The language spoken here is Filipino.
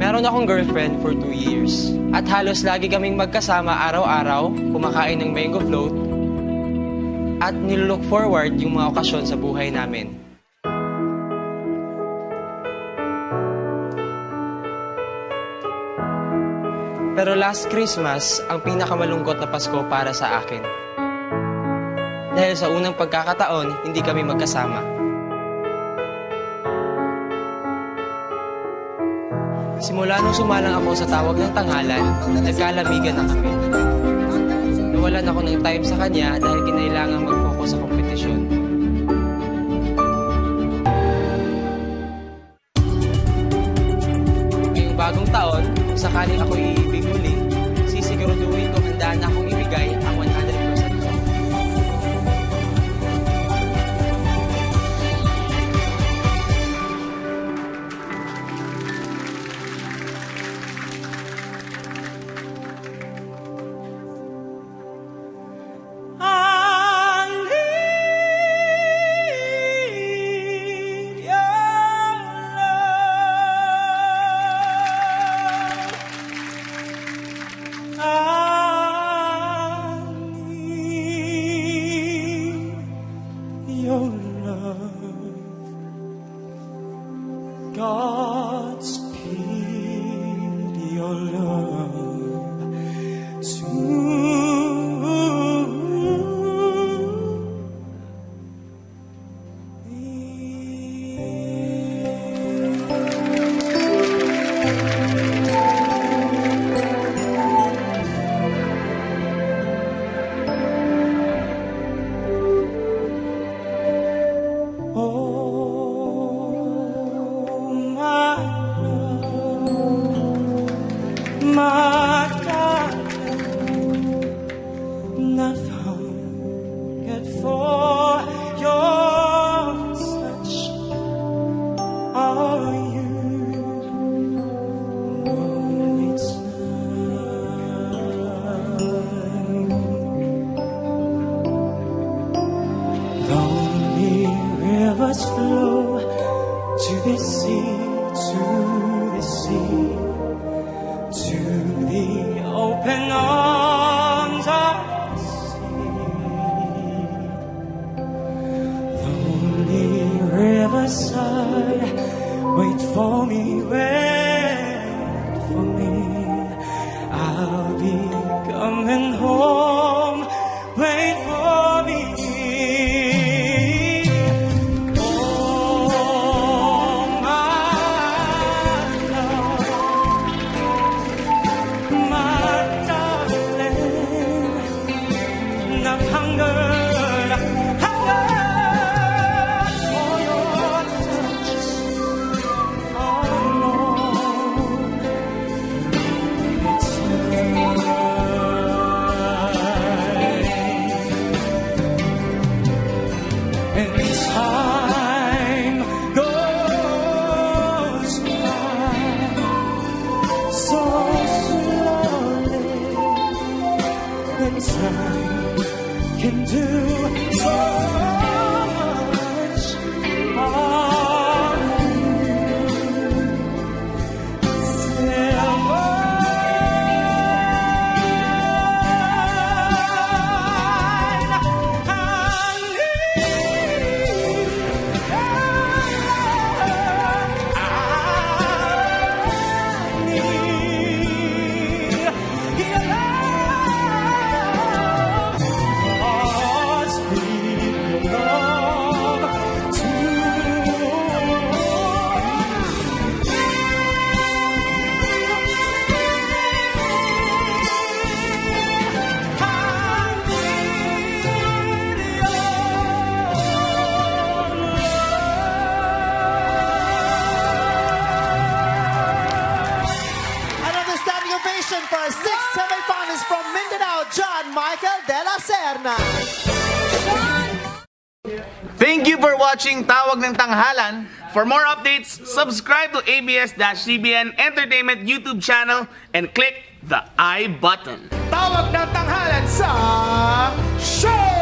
Meron akong girlfriend for 2 years. At halos lagi kaming magkasama araw-araw, kumakain ng mango float, at nilook forward yung mga okasyon sa buhay namin. Pero last Christmas, ang pinakamalungkot na Pasko para sa akin. Dahil sa unang pagkakataon, hindi kami magkasama. Simula nung sumalang ako sa tawag ng tanghalan, nagkalamigan na kami. Nawalan ako ng time sa kanya dahil kinailangan mag-focus sa kompetisyon. Ngayong bagong taon, kung sakaling ako iibig muli, sisiguraduhin ko handa na akong ibigay ang 100% ko. God's speed, your love to my darling, I've hungered for your touch. Are you lonely tonight? Lonely rivers flow to the sea, to the sea, to the open arms of the sea. Lonely riverside, wait for me, wait for me. I'll be coming home, wait for me. Time can do so much. For our sixth semi-finalist from Mindanao, John Michael De La Serna. Thank you for watching Tawag ng Tanghalan. For more updates, subscribe to ABS-CBN Entertainment YouTube channel and click the I button. Tawag ng Tanghalan sa show!